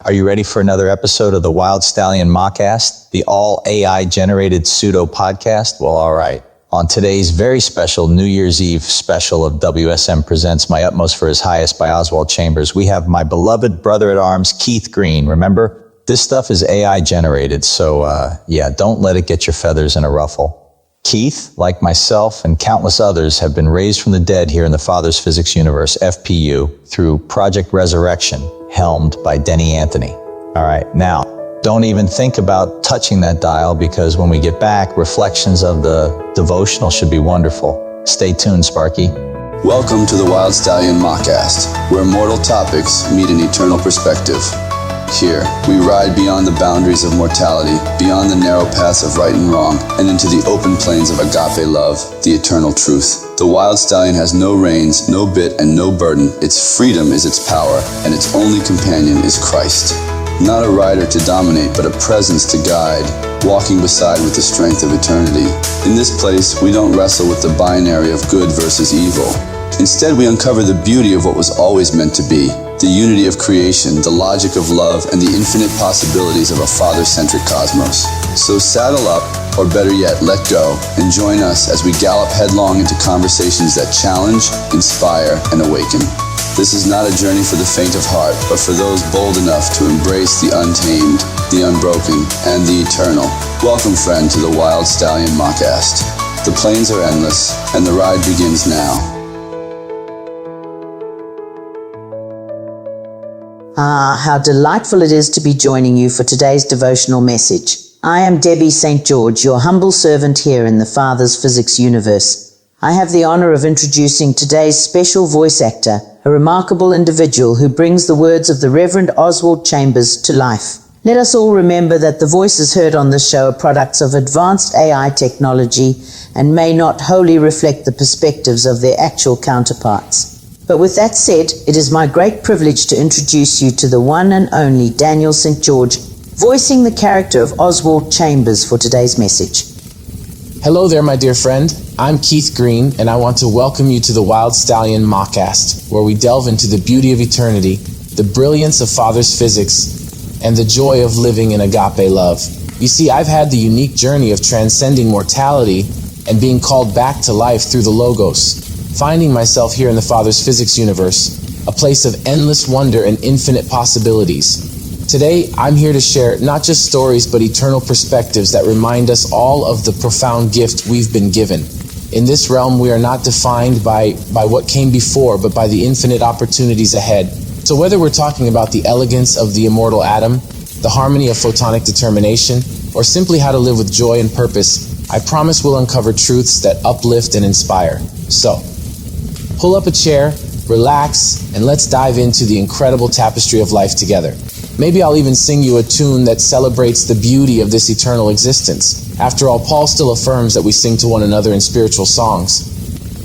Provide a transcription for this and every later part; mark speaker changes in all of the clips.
Speaker 1: Are you ready for another episode of the Wild Stallion Mockast, the all AI-generated pseudo podcast? Well, all right. On today's very special New Year's Eve special of WSM Presents My Utmost for His Highest by Oswald Chambers, we have my beloved brother-at-arms, Keith Green. Remember, this stuff is AI-generated, so don't let it get your feathers in a ruffle. Keith, like myself and countless others, have been raised from the dead here in the Father's Physics Universe, FPU, through Project Resurrection, helmed by Denny Anthony. All right, now, don't even think about touching that dial, because when we get back, reflections of the Devotional should be wonderful. Stay tuned, Sparky.
Speaker 2: Welcome to the Wild Stallion Mockast, where mortal topics meet an eternal perspective. Here, we ride beyond the boundaries of mortality, beyond the narrow paths of right and wrong, and into the open plains of agape love, the eternal truth. The Wild Stallion has no reins, no bit, and no burden. Its freedom is its power, and its only companion is Christ. Not a rider to dominate, but a presence to guide, walking beside with the strength of eternity. In this place, we don't wrestle with the binary of good versus evil. Instead, we uncover the beauty of what was always meant to be, the unity of creation, the logic of love, and the infinite possibilities of a father-centric cosmos. So saddle up, or better yet, let go, and join us as we gallop headlong into conversations that challenge, inspire, and awaken. This is not a journey for the faint of heart, but for those bold enough to embrace the untamed, the unbroken, and the eternal. Welcome, friend, to the Wild Stallion Mockast. The plains are endless, and the ride begins now.
Speaker 3: How delightful it is to be joining you for today's devotional message. I am Debbie St. George, your humble servant here in the Father's Physics Universe. I have the honor of introducing today's special voice actor, a remarkable individual who brings the words of the Reverend Oswald Chambers to life. Let us all remember that the voices heard on this show are products of advanced AI technology and may not wholly reflect the perspectives of their actual counterparts. But with that said, it is my great privilege to introduce you to the one and only Danial St. voicing the character of Oswald Chambers for today's message.
Speaker 4: Hello there, my dear friend. I'm Keith Green, and I want to welcome you to the Wild Stallion Mockast, where we delve into the beauty of eternity, the brilliance of Father's physics, and the joy of living in agape love. You see, I've had the unique journey of transcending mortality and being called back to life through the Logos, finding myself here in the Father's Physics Universe, a place of endless wonder and infinite possibilities. Today, I'm here to share not just stories, but eternal perspectives that remind us all of the profound gift we've been given. In this realm, we are not defined by what came before, but by the infinite opportunities ahead. So whether we're talking about the elegance of the immortal atom, the harmony of photonic determination, or simply how to live with joy and purpose, I promise we'll uncover truths that uplift and inspire. So, pull up a chair, relax, and let's dive into the incredible tapestry of life together. Maybe I'll even sing you a tune that celebrates the beauty of this eternal existence. After all, Paul still affirms that we sing to one another in spiritual songs.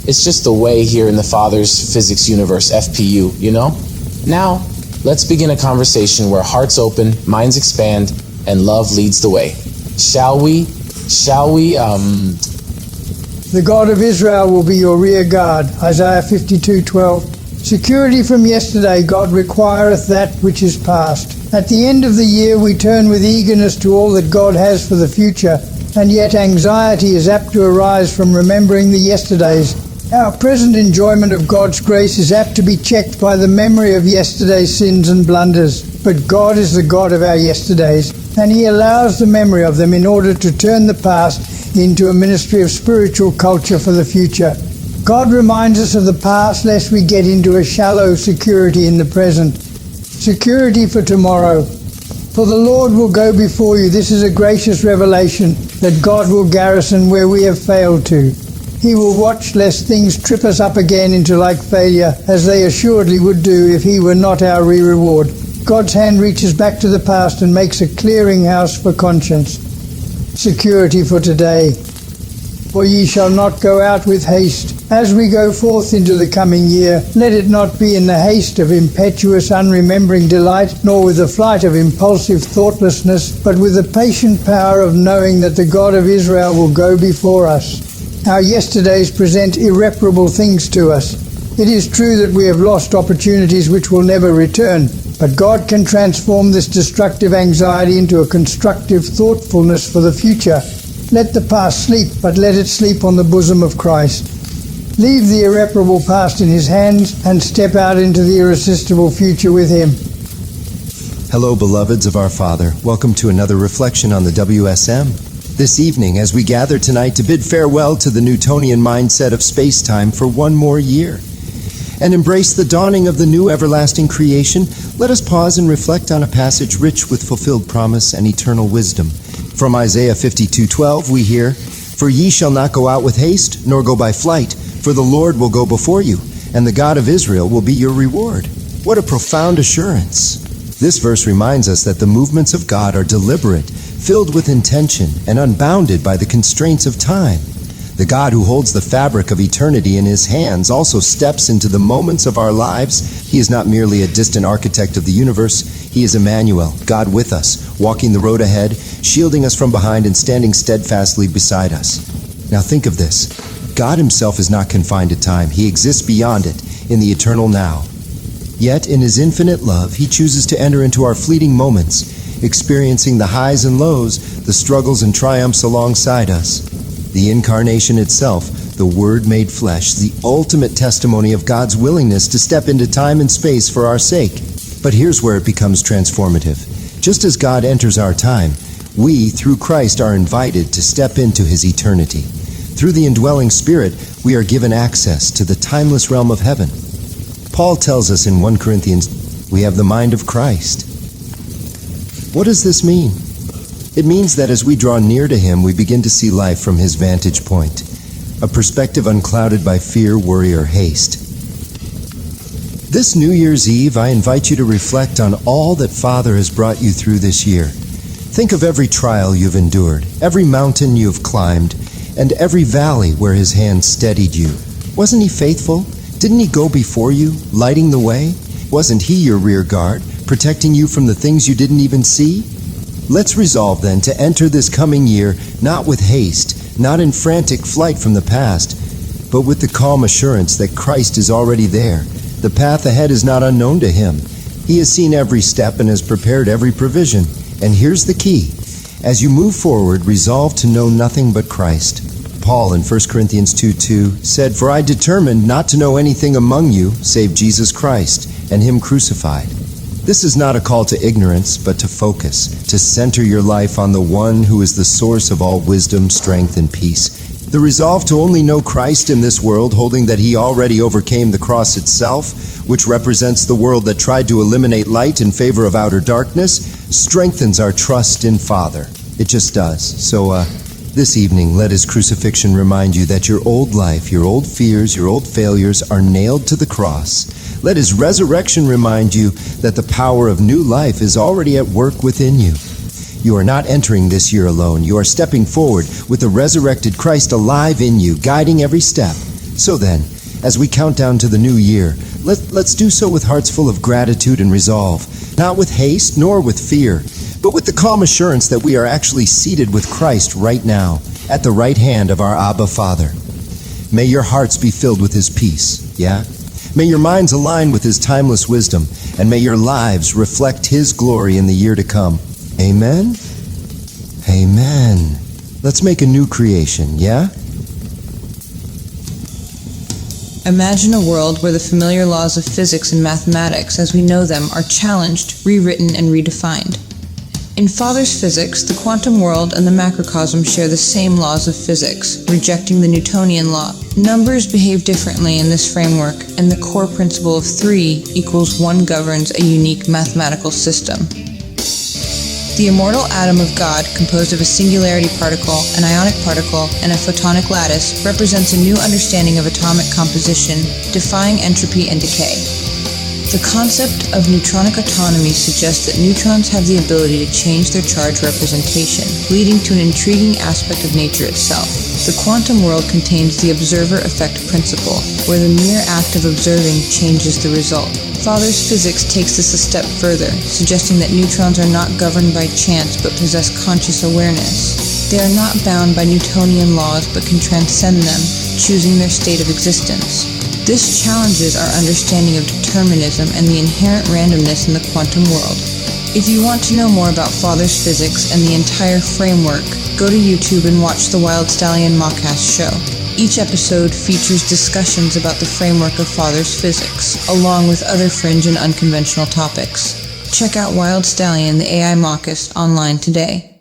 Speaker 4: It's just the way here in the Father's Physics Universe, FPU, you know? Now, let's begin a conversation where hearts open, minds expand, and love leads the way. Shall we?
Speaker 5: The God of Israel will be your rear guard. Isaiah 52:12. Security from yesterday, God requireth that which is past. At the end of the year, we turn with eagerness to all that God has for the future, and yet anxiety is apt to arise from remembering the yesterdays. Our present enjoyment of God's grace is apt to be checked by the memory of yesterday's sins and blunders. But God is the God of our yesterdays, and He allows the memory of them in order to turn the past into a ministry of spiritual culture for the future. God reminds us of the past lest we get into a shallow security in the present. Security for tomorrow. For the Lord will go before you. This is a gracious revelation that God will garrison where we have failed to. He will watch lest things trip us up again into like failure, as they assuredly would do if He were not our reward. God's hand reaches back to the past and makes a clearinghouse for conscience. Security for today. For ye shall not go out with haste. As we go forth into the coming year, let it not be in the haste of impetuous, unremembering delight, nor with the flight of impulsive thoughtlessness, but with the patient power of knowing that the God of Israel will go before us. Our yesterdays present irreparable things to us. It is true that we have lost opportunities which will never return. But God can transform this destructive anxiety into a constructive thoughtfulness for the future. Let the past sleep, but let it sleep on the bosom of Christ. Leave the irreparable past in His hands and step out into the irresistible future with Him.
Speaker 6: Hello, beloveds of our Father. Welcome to another reflection on the WSM. This evening, as we gather tonight to bid farewell to the Newtonian mindset of space-time for one more year and embrace the dawning of the new everlasting creation, let us pause and reflect on a passage rich with fulfilled promise and eternal wisdom. From Isaiah 52:12 we hear, "For ye shall not go out with haste, nor go by flight, for the Lord will go before you, and the God of Israel will be your reward." What a profound assurance. This verse reminds us that the movements of God are deliberate, filled with intention, and unbounded by the constraints of time. The God who holds the fabric of eternity in His hands also steps into the moments of our lives. He is not merely a distant architect of the universe. He is Emmanuel, God with us, walking the road ahead, shielding us from behind and standing steadfastly beside us. Now think of this. God Himself is not confined to time. He exists beyond it, in the eternal now. Yet, in His infinite love, He chooses to enter into our fleeting moments, experiencing the highs and lows, the struggles and triumphs alongside us. The Incarnation itself, the Word made flesh, the ultimate testimony of God's willingness to step into time and space for our sake. But here's where it becomes transformative. Just as God enters our time, we, through Christ, are invited to step into His eternity. Through the indwelling Spirit, we are given access to the timeless realm of heaven. Paul tells us in 1 Corinthians, we have the mind of Christ. What does this mean? It means that as we draw near to Him, we begin to see life from His vantage point, a perspective unclouded by fear, worry, or haste. This New Year's Eve, I invite you to reflect on all that Father has brought you through this year. Think of every trial you've endured, every mountain you've climbed, and every valley where His hand steadied you. Wasn't He faithful? Didn't He go before you, lighting the way? Wasn't He your rear guard, protecting you from the things you didn't even see? Let's resolve then to enter this coming year not with haste, not in frantic flight from the past, but with the calm assurance that Christ is already there. The path ahead is not unknown to Him. He has seen every step and has prepared every provision. And here's the key. As you move forward, resolve to know nothing but Christ. Paul in 1 Corinthians 2:2 said, "For I determined not to know anything among you save Jesus Christ and Him crucified." This is not a call to ignorance, but to focus, to center your life on the one who is the source of all wisdom, strength, and peace. The resolve to only know Christ in this world, holding that He already overcame the cross itself, which represents the world that tried to eliminate light in favor of outer darkness, strengthens our trust in Father. It just does. So, this evening, let His crucifixion remind you that your old life, your old fears, your old failures are nailed to the cross. Let His resurrection remind you that the power of new life is already at work within you. You are not entering this year alone. You are stepping forward with the resurrected Christ alive in you, guiding every step. So then, as we count down to the new year, let's do so with hearts full of gratitude and resolve, not with haste nor with fear, but with the calm assurance that we are actually seated with Christ right now, at the right hand of our Abba Father. May your hearts be filled with His peace, yeah? May your minds align with His timeless wisdom, and may your lives reflect His glory in the year to come. Amen? Amen. Let's make a new creation, yeah?
Speaker 7: Imagine a world where the familiar laws of physics and mathematics as we know them are challenged, rewritten, and redefined. In Father's physics, the quantum world and the macrocosm share the same laws of physics, rejecting the Newtonian law. Numbers behave differently in this framework, and the core principle of 3 equals 1 governs a unique mathematical system. The immortal atom of God, composed of a singularity particle, an ionic particle, and a photonic lattice, represents a new understanding of atomic composition, defying entropy and decay. The concept of neutronic autonomy suggests that neutrons have the ability to change their charge representation, leading to an intriguing aspect of nature itself. The quantum world contains the observer-effect principle, where the mere act of observing changes the result. Father's physics takes this a step further, suggesting that neutrons are not governed by chance but possess conscious awareness. They are not bound by Newtonian laws but can transcend them, choosing their state of existence. This challenges our understanding of determinism and the inherent randomness in the quantum world. If you want to know more about Father's physics and the entire framework, go to YouTube and watch the Wild Stallion Mockast show. Each episode features discussions about the framework of Father's physics, along with other fringe and unconventional topics. Check out Wild Stallion, the AI Mockast, online today.